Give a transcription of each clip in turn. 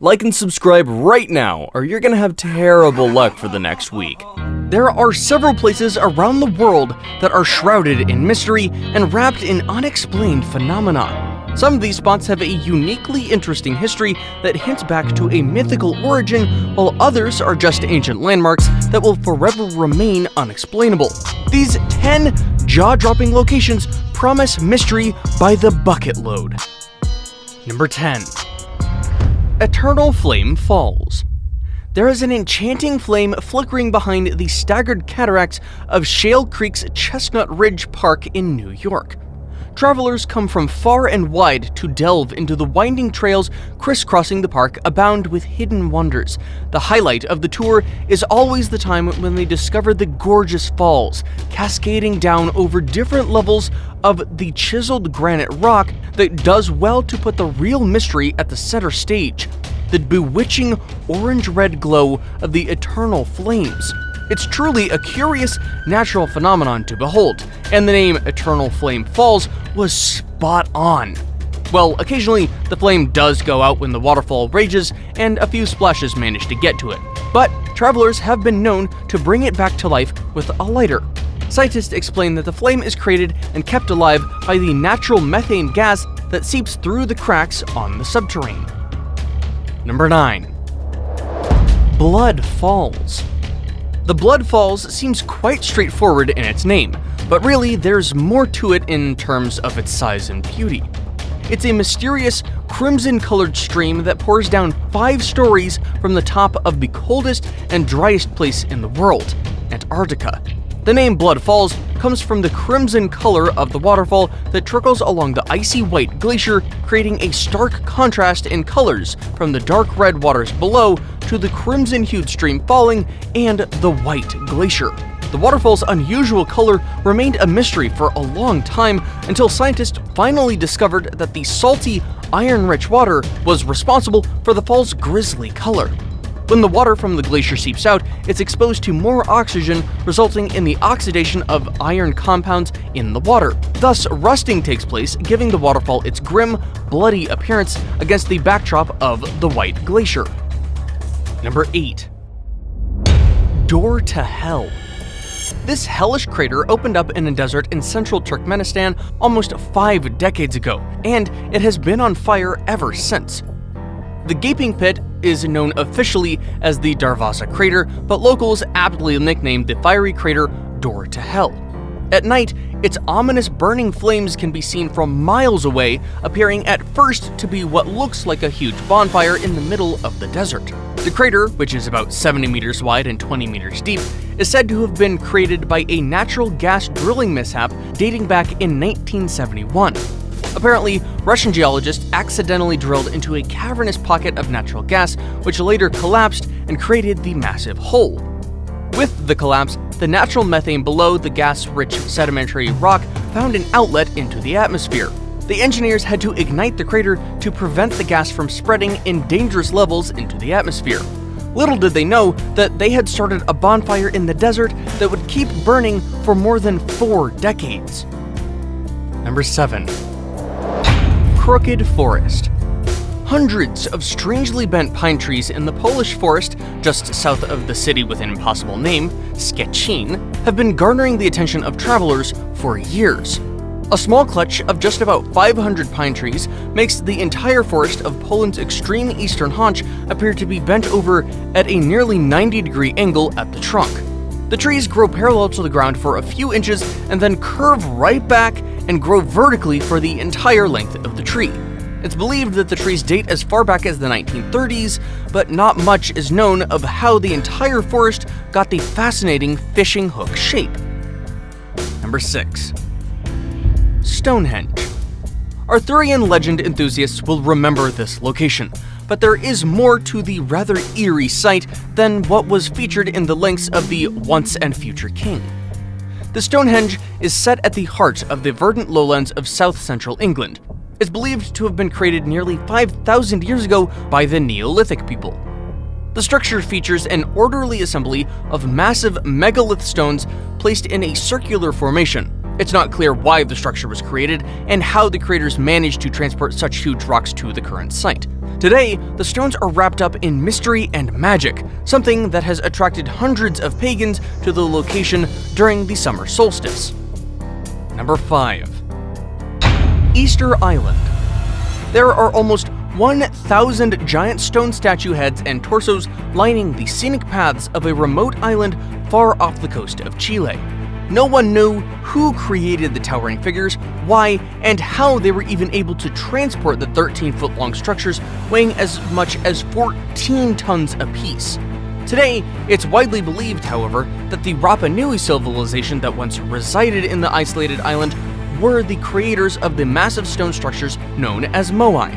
Like and subscribe right now, or you're gonna have terrible luck for the next week. There are several places around the world that are shrouded in mystery and wrapped in unexplained phenomena. Some of these spots have a uniquely interesting history that hints back to a mythical origin, while others are just ancient landmarks that will forever remain unexplainable. These 10 jaw-dropping locations promise mystery by the bucket load. Number 10. Eternal Flame Falls. There is an enchanting flame flickering behind the staggered cataracts of Shale Creek's Chestnut Ridge Park in New York. Travelers come from far and wide to delve into the winding trails crisscrossing the park abound with hidden wonders. The highlight of the tour is always the time when they discover the gorgeous falls, cascading down over different levels of the chiseled granite rock that does well to put the real mystery at the center stage, the bewitching orange-red glow of the eternal flames. It's truly a curious natural phenomenon to behold, and the name Eternal Flame Falls was spot on. Well, occasionally the flame does go out when the waterfall rages, and a few splashes manage to get to it, but travelers have been known to bring it back to life with a lighter. Scientists explain that the flame is created and kept alive by the natural methane gas that seeps through the cracks on the subterrane. Number 9. Blood Falls. The Blood Falls seems quite straightforward in its name, but really there's more to it in terms of its size and beauty. It's a mysterious, crimson-colored stream that pours down 5 stories from the top of the coldest and driest place in the world, Antarctica. The name Blood Falls comes from the crimson color of the waterfall that trickles along the icy white glacier, creating a stark contrast in colors from the dark red waters below to the crimson-hued stream falling and the white glacier. The waterfall's unusual color remained a mystery for a long time until scientists finally discovered that the salty, iron-rich water was responsible for the fall's grisly color. When the water from the glacier seeps out, it's exposed to more oxygen, resulting in the oxidation of iron compounds in the water. Thus, rusting takes place, giving the waterfall its grim, bloody appearance against the backdrop of the white glacier. Number 8. Door to Hell. This hellish crater opened up in a desert in central Turkmenistan almost 5 decades ago, and it has been on fire ever since. The gaping pit is known officially as the Darvaza crater, but locals aptly nicknamed the fiery crater Door to Hell. At night, its ominous burning flames can be seen from miles away, appearing at first to be what looks like a huge bonfire in the middle of the desert. The crater, which is about 70 meters wide and 20 meters deep, is said to have been created by a natural gas drilling mishap dating back in 1971. Apparently, Russian geologists accidentally drilled into a cavernous pocket of natural gas, which later collapsed and created the massive hole. With the collapse, the natural methane below the gas-rich sedimentary rock found an outlet into the atmosphere. The engineers had to ignite the crater to prevent the gas from spreading in dangerous levels into the atmosphere. Little did they know that they had started a bonfire in the desert that would keep burning for more than 4 decades. Number 7. Crooked Forest. Hundreds of strangely bent pine trees in the Polish forest just south of the city with an impossible name, Szczecin, have been garnering the attention of travelers for years. A small clutch of just about 500 pine trees makes the entire forest of Poland's extreme eastern haunch appear to be bent over at a nearly 90-degree angle at the trunk. The trees grow parallel to the ground for a few inches and then curve right back and grow vertically for the entire length of the tree. It's believed that the trees date as far back as the 1930s, but not much is known of how the entire forest got the fascinating fishing hook shape. Number 6. Stonehenge. Arthurian legend enthusiasts will remember this location, but there is more to the rather eerie site than what was featured in the links of the Once and Future King. The Stonehenge is set at the heart of the verdant lowlands of south-central England. It's believed to have been created nearly 5,000 years ago by the Neolithic people. The structure features an orderly assembly of massive megalith stones placed in a circular formation. It's not clear why the structure was created and how the creators managed to transport such huge rocks to the current site. Today, the stones are wrapped up in mystery and magic, something that has attracted hundreds of pagans to the location during the summer solstice. Number 5. Easter Island. There are almost 1,000 giant stone statue heads and torsos lining the scenic paths of a remote island far off the coast of Chile. No one knew who created the towering figures, why, and how they were even able to transport the 13-foot-long structures weighing as much as 14 tons apiece. Today, it's widely believed, however, that the Rapa Nui civilization that once resided in the isolated island were the creators of the massive stone structures known as moai.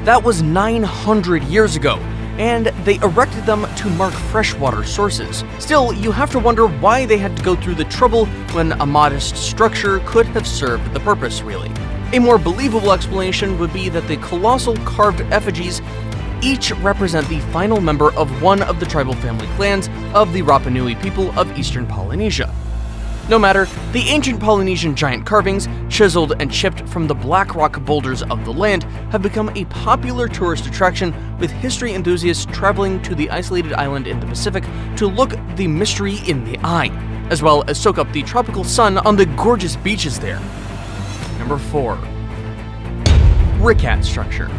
That was 900 years ago, and they erected them to mark freshwater sources. Still, you have to wonder why they had to go through the trouble when a modest structure could have served the purpose, really. A more believable explanation would be that the colossal carved effigies each represent the final member of one of the tribal family clans of the Rapa Nui people of eastern Polynesia. No matter, the ancient Polynesian giant carvings, chiseled and chipped from the black rock boulders of the land, have become a popular tourist attraction, with history enthusiasts traveling to the isolated island in the Pacific to look the mystery in the eye, as well as soak up the tropical sun on the gorgeous beaches there. Number 4. Ricat structure.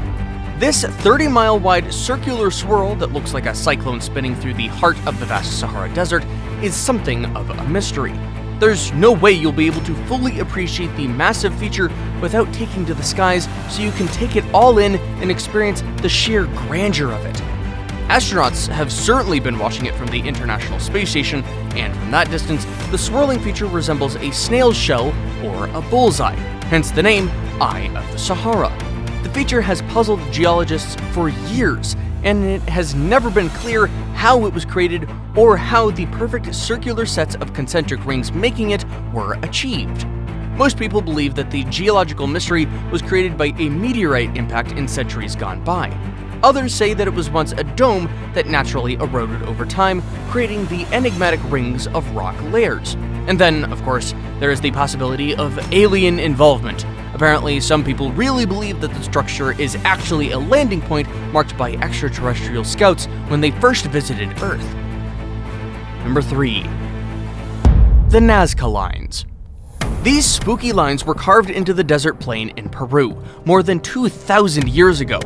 This 30-mile wide circular swirl that looks like a cyclone spinning through the heart of the vast Sahara Desert is something of a mystery. There's no way you'll be able to fully appreciate the massive feature without taking to the skies, so you can take it all in and experience the sheer grandeur of it. Astronauts have certainly been watching it from the International Space Station, and from that distance, the swirling feature resembles a snail's shell or a bullseye, hence the name Eye of the Sahara. The feature has puzzled geologists for years, and it has never been clear how it was created or how the perfect circular sets of concentric rings making it were achieved. Most people believe that the geological mystery was created by a meteorite impact in centuries gone by. Others say that it was once a dome that naturally eroded over time, creating the enigmatic rings of rock layers. And then, of course, there is the possibility of alien involvement. Apparently, some people really believe that the structure is actually a landing point marked by extraterrestrial scouts when they first visited Earth. Number 3. The Nazca Lines. These spooky lines were carved into the desert plain in Peru more than 2,000 years ago.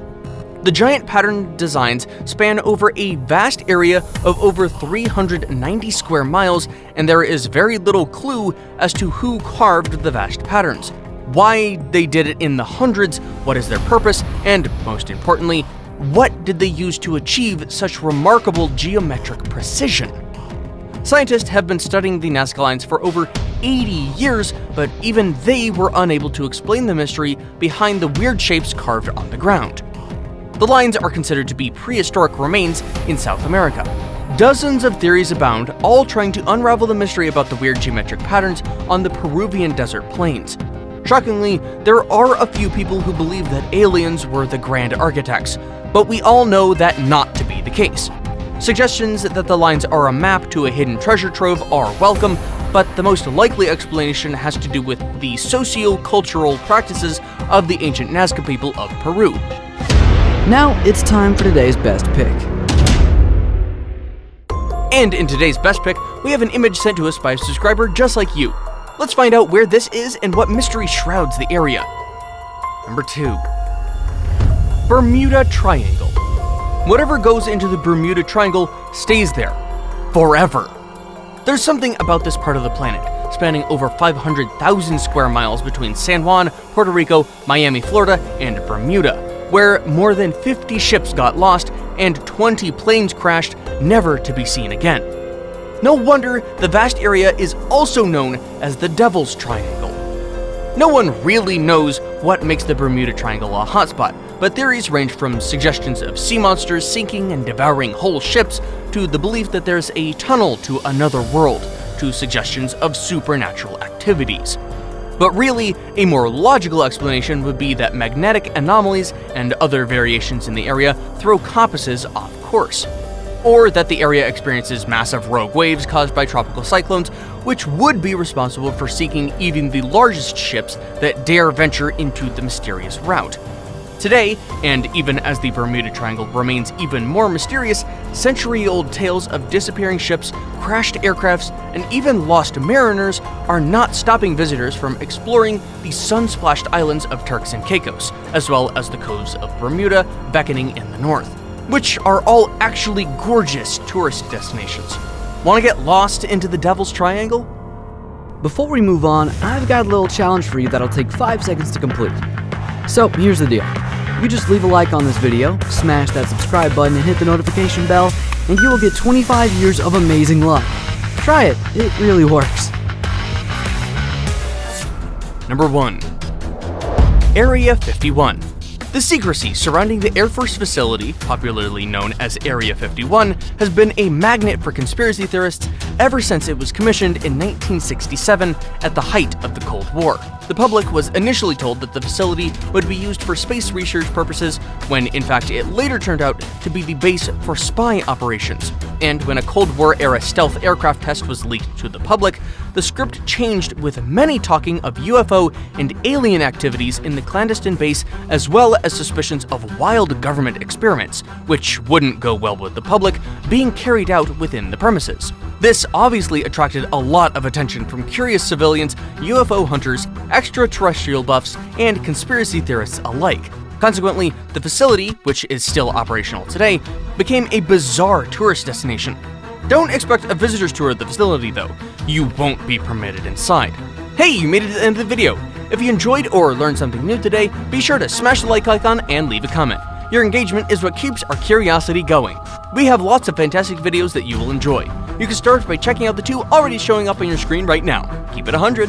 The giant pattern designs span over a vast area of over 390 square miles, and there is very little clue as to who carved the vast patterns, why they did it in the hundreds, what is their purpose, and most importantly, what did they use to achieve such remarkable geometric precision? Scientists have been studying the Nazca Lines for over 80 years, but even they were unable to explain the mystery behind the weird shapes carved on the ground. The lines are considered to be prehistoric remains in South America. Dozens of theories abound, all trying to unravel the mystery about the weird geometric patterns on the Peruvian desert plains. Shockingly, there are a few people who believe that aliens were the grand architects, but we all know that not to be the case. Suggestions that the lines are a map to a hidden treasure trove are welcome, but the most likely explanation has to do with the socio-cultural practices of the ancient Nazca people of Peru. Now it's time for today's best pick. And in today's best pick, we have an image sent to us by a subscriber just like you. Let's find out where this is and what mystery shrouds the area. Number 2. Bermuda Triangle. Whatever goes into the Bermuda Triangle stays there. Forever. There's something about this part of the planet, spanning over 500,000 square miles between San Juan, Puerto Rico, Miami, Florida, and Bermuda, where more than 50 ships got lost and 20 planes crashed, never to be seen again. No wonder the vast area is also known as the Devil's Triangle. No one really knows what makes the Bermuda Triangle a hotspot, but theories range from suggestions of sea monsters sinking and devouring whole ships, to the belief that there's a tunnel to another world, to suggestions of supernatural activities. But really, a more logical explanation would be that magnetic anomalies and other variations in the area throw compasses off course. Or that the area experiences massive rogue waves caused by tropical cyclones, which would be responsible for sinking even the largest ships that dare venture into the mysterious route. Today, and even as the Bermuda Triangle remains even more mysterious, century-old tales of disappearing ships, crashed aircrafts, and even lost mariners are not stopping visitors from exploring the sun-splashed islands of Turks and Caicos, as well as the coves of Bermuda beckoning in the north, which are all actually gorgeous tourist destinations. Want to get lost into the Devil's Triangle? Before we move on, I've got a little challenge for you that'll take 5 seconds to complete. So here's the deal. You just leave a like on this video, smash that subscribe button and hit the notification bell, and you will get 25 years of amazing luck. Try it, it really works. Number 1. Area 51. The secrecy surrounding the Air Force facility, popularly known as Area 51, has been a magnet for conspiracy theorists ever since it was commissioned in 1967 at the height of the Cold War. The public was initially told that the facility would be used for space research purposes, when in fact it later turned out to be the base for spy operations. And when a Cold War-era stealth aircraft test was leaked to the public, the script changed, with many talking of UFO and alien activities in the clandestine base, as well as suspicions of wild government experiments, which wouldn't go well with the public, being carried out within the premises. This obviously attracted a lot of attention from curious civilians, UFO hunters, extraterrestrial buffs, and conspiracy theorists alike. Consequently, the facility, which is still operational today, became a bizarre tourist destination. Don't expect a visitor's tour of the facility though. You won't be permitted inside. Hey, you made it to the end of the video. If you enjoyed or learned something new today, be sure to smash the like icon and leave a comment. Your engagement is what keeps our curiosity going. We have lots of fantastic videos that you will enjoy. You can start by checking out the 2 already showing up on your screen right now. Keep it 100.